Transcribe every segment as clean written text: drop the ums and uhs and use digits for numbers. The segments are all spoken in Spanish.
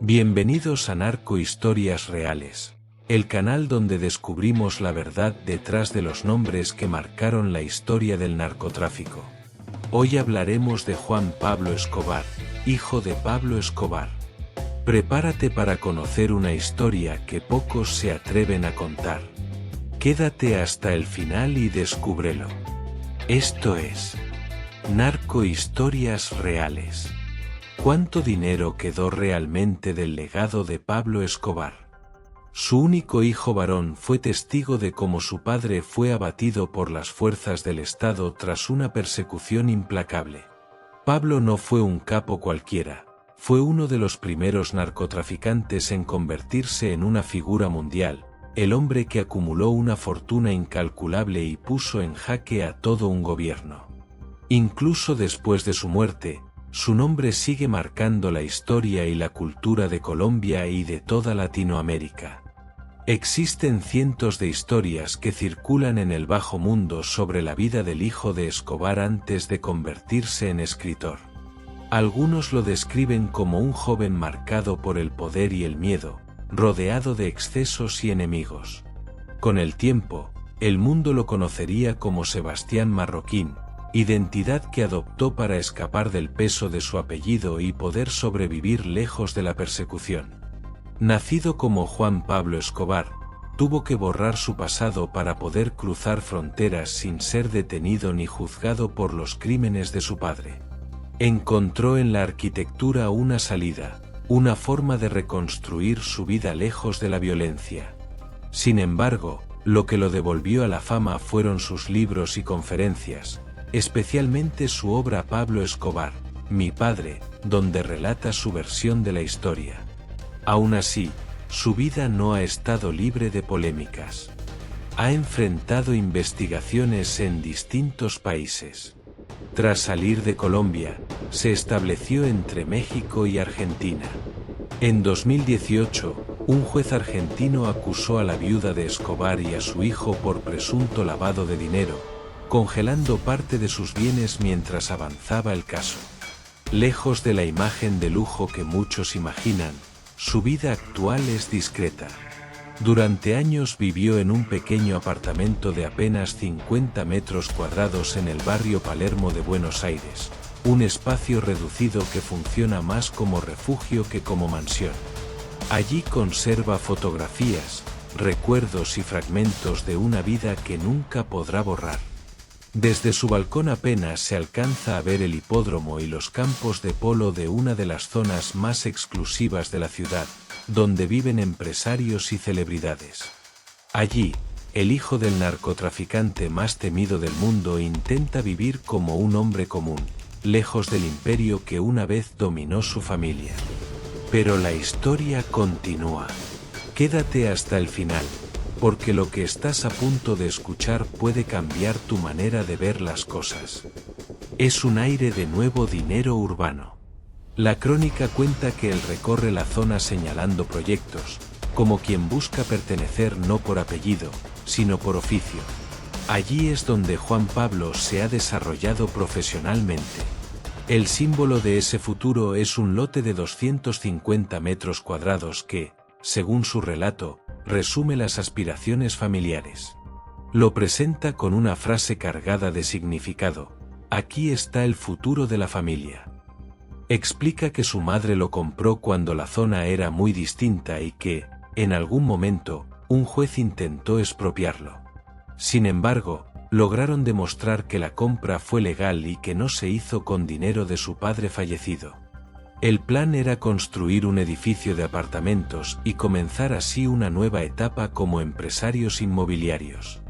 Bienvenidos a Narco Historias Reales, el canal donde descubrimos la verdad detrás de los nombres que marcaron la historia del narcotráfico. Hoy hablaremos de Juan Pablo Escobar, hijo de Pablo Escobar. Prepárate para conocer una historia que pocos se atreven a contar. Quédate hasta el final y descúbrelo. Esto es Narco Historias Reales. ¿Cuánto dinero quedó realmente del legado de Pablo Escobar? Su único hijo varón fue testigo de cómo su padre fue abatido por las fuerzas del Estado tras una persecución implacable. Pablo no fue un capo cualquiera, fue uno de los primeros narcotraficantes en convertirse en una figura mundial, el hombre que acumuló una fortuna incalculable y puso en jaque a todo un gobierno. Incluso después de su muerte, su nombre sigue marcando la historia y la cultura de Colombia y de toda Latinoamérica. Existen cientos de historias que circulan en el bajo mundo sobre la vida del hijo de Escobar antes de convertirse en escritor. Algunos lo describen como un joven marcado por el poder y el miedo, rodeado de excesos y enemigos. Con el tiempo, el mundo lo conocería como Sebastián Marroquín, identidad que adoptó para escapar del peso de su apellido y poder sobrevivir lejos de la persecución. Nacido como Juan Pablo Escobar, tuvo que borrar su pasado para poder cruzar fronteras sin ser detenido ni juzgado por los crímenes de su padre. Encontró en la arquitectura una salida, una forma de reconstruir su vida lejos de la violencia. Sin embargo, lo que lo devolvió a la fama fueron sus libros y conferencias, especialmente su obra Pablo Escobar, Mi Padre, donde relata su versión de la historia. Aún así, su vida no ha estado libre de polémicas. Ha enfrentado investigaciones en distintos países. Tras salir de Colombia, se estableció entre México y Argentina. En 2018, un juez argentino acusó a la viuda de Escobar y a su hijo por presunto lavado de dinero, congelando parte de sus bienes mientras avanzaba el caso. Lejos de la imagen de lujo que muchos imaginan, su vida actual es discreta. Durante años vivió en un pequeño apartamento de apenas 50 metros cuadrados en el barrio Palermo de Buenos Aires, un espacio reducido que funciona más como refugio que como mansión. Allí conserva fotografías, recuerdos y fragmentos de una vida que nunca podrá borrar. Desde su balcón apenas se alcanza a ver el hipódromo y los campos de polo de una de las zonas más exclusivas de la ciudad, donde viven empresarios y celebridades. Allí, el hijo del narcotraficante más temido del mundo intenta vivir como un hombre común, lejos del imperio que una vez dominó su familia. Pero la historia continúa. Quédate hasta el final, porque lo que estás a punto de escuchar puede cambiar tu manera de ver las cosas. Es un aire de nuevo dinero urbano. La crónica cuenta que él recorre la zona señalando proyectos, como quien busca pertenecer no por apellido, sino por oficio. Allí es donde Juan Pablo se ha desarrollado profesionalmente. El símbolo de ese futuro es un lote de 250 metros cuadrados que, según su relato, resume las aspiraciones familiares. Lo presenta con una frase cargada de significado: aquí está el futuro de la familia. Explica que su madre lo compró cuando la zona era muy distinta y que, en algún momento, un juez intentó expropiarlo. Sin embargo, lograron demostrar que la compra fue legal y que no se hizo con dinero de su padre fallecido. El plan era construir un edificio de apartamentos y comenzar así una nueva etapa como empresarios inmobiliarios.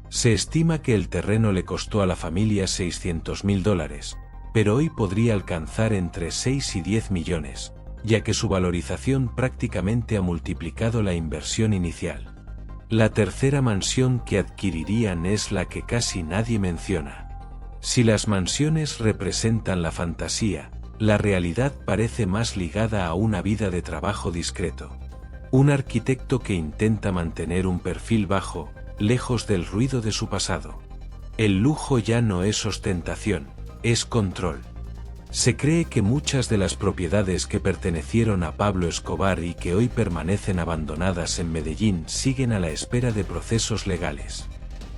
Se estima que el terreno le costó a la familia $600.000, pero hoy podría alcanzar entre 6 y 10 millones, ya que su valorización prácticamente ha multiplicado la inversión inicial. La tercera mansión que adquirirían es la que casi nadie menciona. Si las mansiones representan la fantasía, la realidad parece más ligada a una vida de trabajo discreto. Un arquitecto que intenta mantener un perfil bajo, lejos del ruido de su pasado. El lujo ya no es ostentación, es control. Se cree que muchas de las propiedades que pertenecieron a Pablo Escobar y que hoy permanecen abandonadas en Medellín siguen a la espera de procesos legales.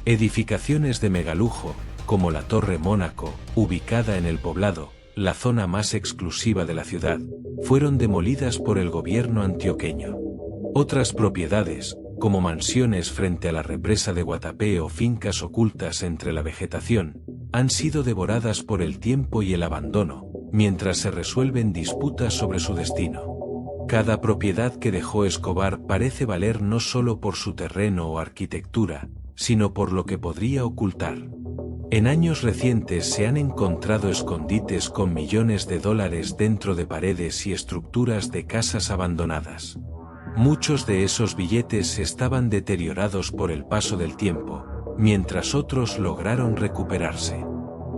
Edificaciones de megalujo, como la Torre Mónaco, ubicada en El Poblado, la zona más exclusiva de la ciudad, fueron demolidas por el gobierno antioqueño. Otras propiedades, como mansiones frente a la represa de Guatapé o fincas ocultas entre la vegetación, han sido devoradas por el tiempo y el abandono, mientras se resuelven disputas sobre su destino. Cada propiedad que dejó Escobar parece valer no solo por su terreno o arquitectura, sino por lo que podría ocultar. En años recientes se han encontrado escondites con millones de dólares dentro de paredes y estructuras de casas abandonadas. Muchos de esos billetes estaban deteriorados por el paso del tiempo, mientras otros lograron recuperarse.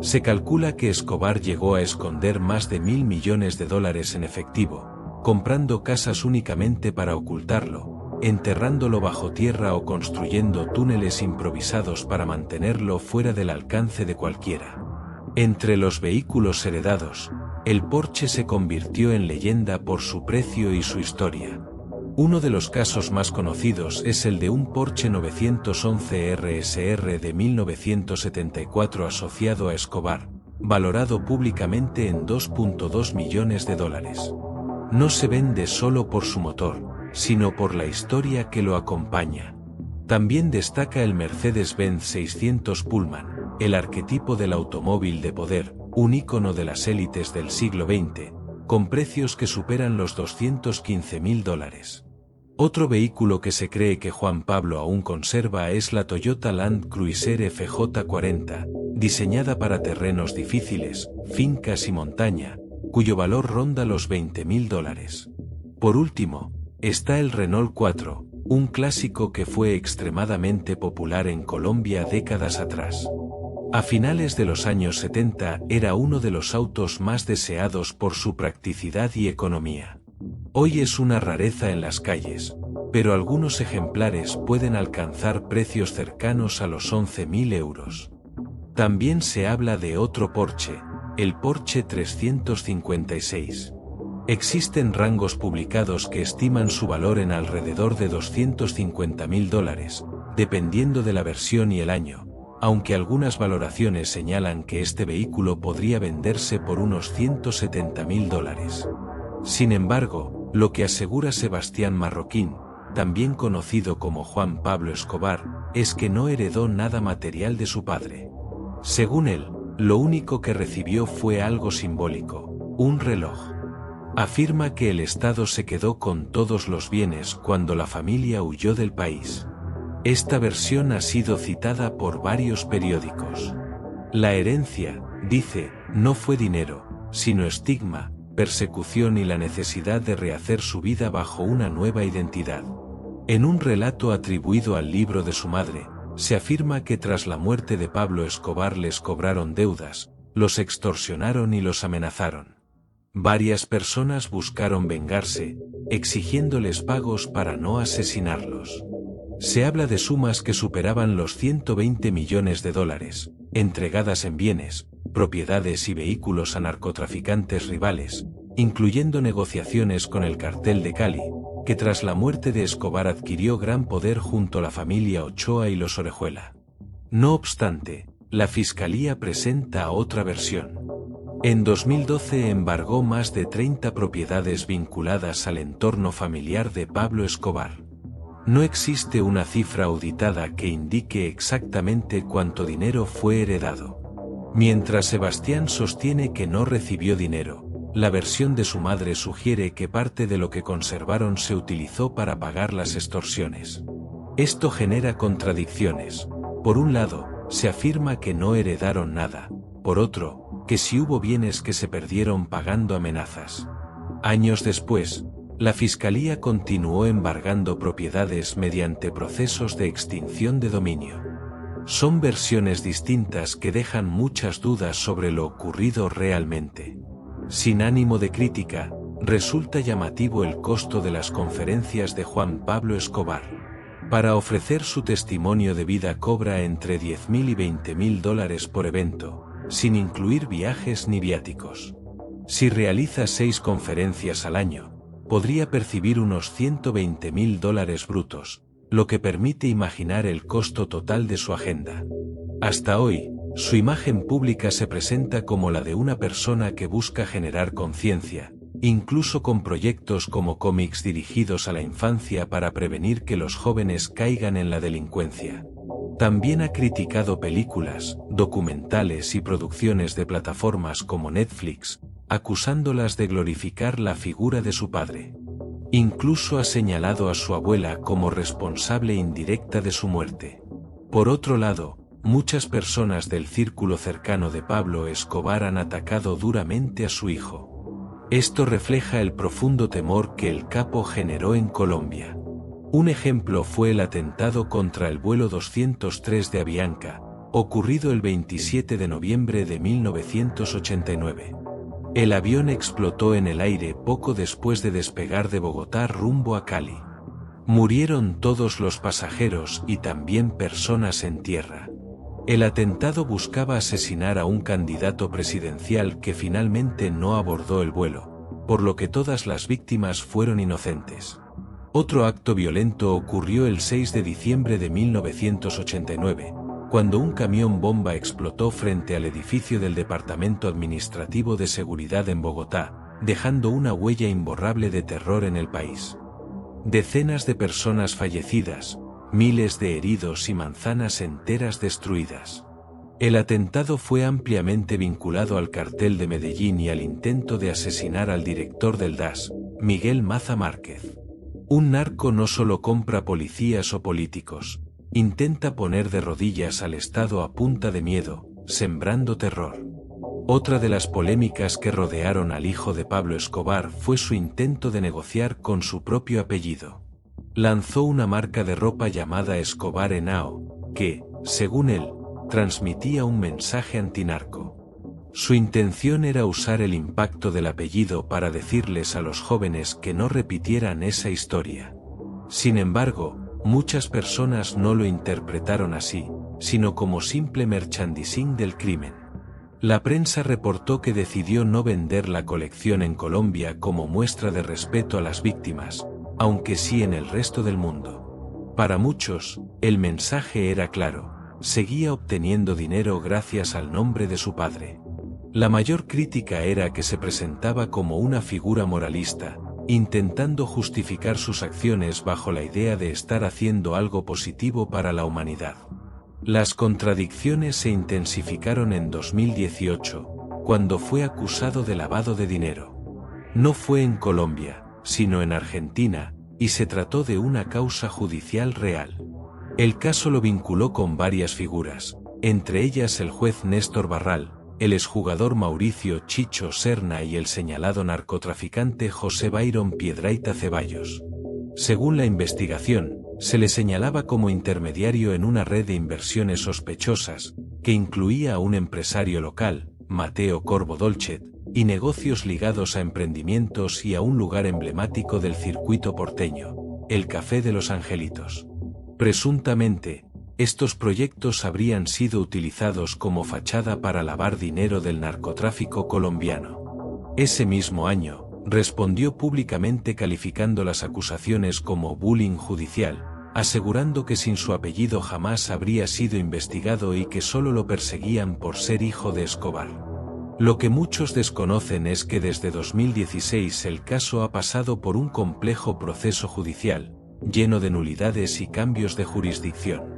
Se calcula que Escobar llegó a esconder más de $1.000 millones en efectivo, comprando casas únicamente para ocultarlo, enterrándolo bajo tierra o construyendo túneles improvisados para mantenerlo fuera del alcance de cualquiera. Entre los vehículos heredados, el Porsche se convirtió en leyenda por su precio y su historia. Uno de los casos más conocidos es el de un Porsche 911 RSR de 1974 asociado a Escobar, valorado públicamente en $2.2 millones. No se vende solo por su motor, sino por la historia que lo acompaña. También destaca el Mercedes-Benz 600 Pullman, el arquetipo del automóvil de poder, un ícono de las élites del siglo XX, con precios que superan los $215.000. Otro vehículo que se cree que Juan Pablo aún conserva es la Toyota Land Cruiser FJ40, diseñada para terrenos difíciles, fincas y montaña, cuyo valor ronda los $20.000. Por último, está el Renault 4, un clásico que fue extremadamente popular en Colombia décadas atrás. A finales de los años 70 era uno de los autos más deseados por su practicidad y economía. Hoy es una rareza en las calles, pero algunos ejemplares pueden alcanzar precios cercanos a los 11.000 euros. También se habla de otro Porsche, el Porsche 356. Existen rangos publicados que estiman su valor en alrededor de $250.000, dependiendo de la versión y el año, aunque algunas valoraciones señalan que este vehículo podría venderse por unos $170.000. Sin embargo, lo que asegura Sebastián Marroquín, también conocido como Juan Pablo Escobar, es que no heredó nada material de su padre. Según él, lo único que recibió fue algo simbólico, un reloj. Afirma que el Estado se quedó con todos los bienes cuando la familia huyó del país. Esta versión ha sido citada por varios periódicos. La herencia, dice, no fue dinero, sino estigma, persecución y la necesidad de rehacer su vida bajo una nueva identidad. En un relato atribuido al libro de su madre, se afirma que tras la muerte de Pablo Escobar les cobraron deudas, los extorsionaron y los amenazaron. Varias personas buscaron vengarse, exigiéndoles pagos para no asesinarlos. Se habla de sumas que superaban los $120 millones, entregadas en bienes, propiedades y vehículos a narcotraficantes rivales, incluyendo negociaciones con el Cartel de Cali, que tras la muerte de Escobar adquirió gran poder junto a la familia Ochoa y los Orejuela. No obstante, la Fiscalía presenta otra versión. En 2012 embargó más de 30 propiedades vinculadas al entorno familiar de Pablo Escobar. No existe una cifra auditada que indique exactamente cuánto dinero fue heredado. Mientras Sebastián sostiene que no recibió dinero, la versión de su madre sugiere que parte de lo que conservaron se utilizó para pagar las extorsiones. Esto genera contradicciones. Por un lado, se afirma que no heredaron nada, por otro, que sí hubo bienes que se perdieron pagando amenazas. Años después, la Fiscalía continuó embargando propiedades mediante procesos de extinción de dominio. Son versiones distintas que dejan muchas dudas sobre lo ocurrido realmente. Sin ánimo de crítica, resulta llamativo el costo de las conferencias de Juan Pablo Escobar. Para ofrecer su testimonio de vida cobra entre $10.000 y $20.000 por evento, sin incluir viajes ni viáticos. Si realiza 6 conferencias al año, podría percibir unos $120.000 brutos, lo que permite imaginar el costo total de su agenda. Hasta hoy, su imagen pública se presenta como la de una persona que busca generar conciencia, incluso con proyectos como cómics dirigidos a la infancia para prevenir que los jóvenes caigan en la delincuencia. También ha criticado películas, documentales y producciones de plataformas como Netflix, acusándolas de glorificar la figura de su padre. Incluso ha señalado a su abuela como responsable indirecta de su muerte. Por otro lado, muchas personas del círculo cercano de Pablo Escobar han atacado duramente a su hijo. Esto refleja el profundo temor que el capo generó en Colombia. Un ejemplo fue el atentado contra el vuelo 203 de Avianca, ocurrido el 27 de noviembre de 1989. El avión explotó en el aire poco después de despegar de Bogotá rumbo a Cali. Murieron todos los pasajeros y también personas en tierra. El atentado buscaba asesinar a un candidato presidencial que finalmente no abordó el vuelo, por lo que todas las víctimas fueron inocentes. Otro acto violento ocurrió el 6 de diciembre de 1989, cuando un camión bomba explotó frente al edificio del Departamento Administrativo de Seguridad en Bogotá, dejando una huella imborrable de terror en el país. Decenas de personas fallecidas, miles de heridos y manzanas enteras destruidas. El atentado fue ampliamente vinculado al cartel de Medellín y al intento de asesinar al director del DAS, Miguel Maza Márquez. Un narco no solo compra policías o políticos, intenta poner de rodillas al Estado a punta de miedo, sembrando terror. Otra de las polémicas que rodearon al hijo de Pablo Escobar fue su intento de negociar con su propio apellido. Lanzó una marca de ropa llamada Escobar Henao, que, según él, transmitía un mensaje antinarco. Su intención era usar el impacto del apellido para decirles a los jóvenes que no repitieran esa historia. Sin embargo, muchas personas no lo interpretaron así, sino como simple merchandising del crimen. La prensa reportó que decidió no vender la colección en Colombia como muestra de respeto a las víctimas, aunque sí en el resto del mundo. Para muchos, el mensaje era claro: seguía obteniendo dinero gracias al nombre de su padre. La mayor crítica era que se presentaba como una figura moralista, intentando justificar sus acciones bajo la idea de estar haciendo algo positivo para la humanidad. Las contradicciones se intensificaron en 2018, cuando fue acusado de lavado de dinero. No fue en Colombia, sino en Argentina, y se trató de una causa judicial real. El caso lo vinculó con varias figuras, entre ellas el juez Néstor Barral, el exjugador Mauricio Chicho Serna y el señalado narcotraficante José Byron Piedrahita Ceballos. Según la investigación, se le señalaba como intermediario en una red de inversiones sospechosas, que incluía a un empresario local, Mateo Corvo Dolcet, y negocios ligados a emprendimientos y a un lugar emblemático del circuito porteño, el Café de los Angelitos. Presuntamente, estos proyectos habrían sido utilizados como fachada para lavar dinero del narcotráfico colombiano. Ese mismo año, respondió públicamente calificando las acusaciones como bullying judicial, asegurando que sin su apellido jamás habría sido investigado y que solo lo perseguían por ser hijo de Escobar. Lo que muchos desconocen es que desde 2016 el caso ha pasado por un complejo proceso judicial, lleno de nulidades y cambios de jurisdicción.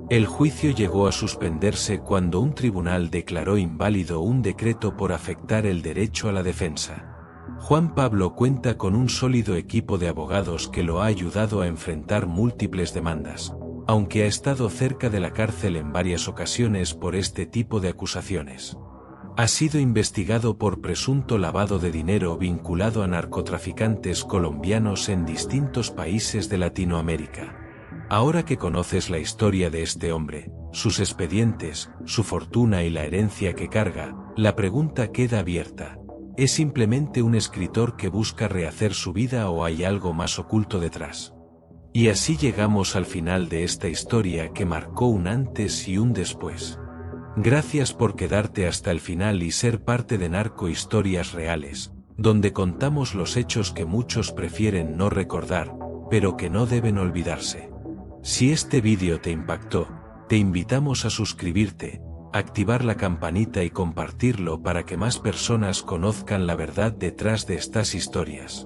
El juicio llegó a suspenderse cuando un tribunal declaró inválido un decreto por afectar el derecho a la defensa. Juan Pablo cuenta con un sólido equipo de abogados que lo ha ayudado a enfrentar múltiples demandas, aunque ha estado cerca de la cárcel en varias ocasiones por este tipo de acusaciones. Ha sido investigado por presunto lavado de dinero vinculado a narcotraficantes colombianos en distintos países de Latinoamérica. Ahora que conoces la historia de este hombre, sus expedientes, su fortuna y la herencia que carga, la pregunta queda abierta: ¿es simplemente un escritor que busca rehacer su vida o hay algo más oculto detrás? Y así llegamos al final de esta historia que marcó un antes y un después. Gracias por quedarte hasta el final y ser parte de Narco Historias Reales, donde contamos los hechos que muchos prefieren no recordar, pero que no deben olvidarse. Si este vídeo te impactó, te invitamos a suscribirte, activar la campanita y compartirlo para que más personas conozcan la verdad detrás de estas historias.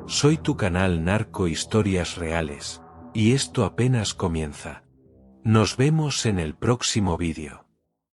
Soy tu canal Narco Historias Reales, y esto apenas comienza. Nos vemos en el próximo vídeo.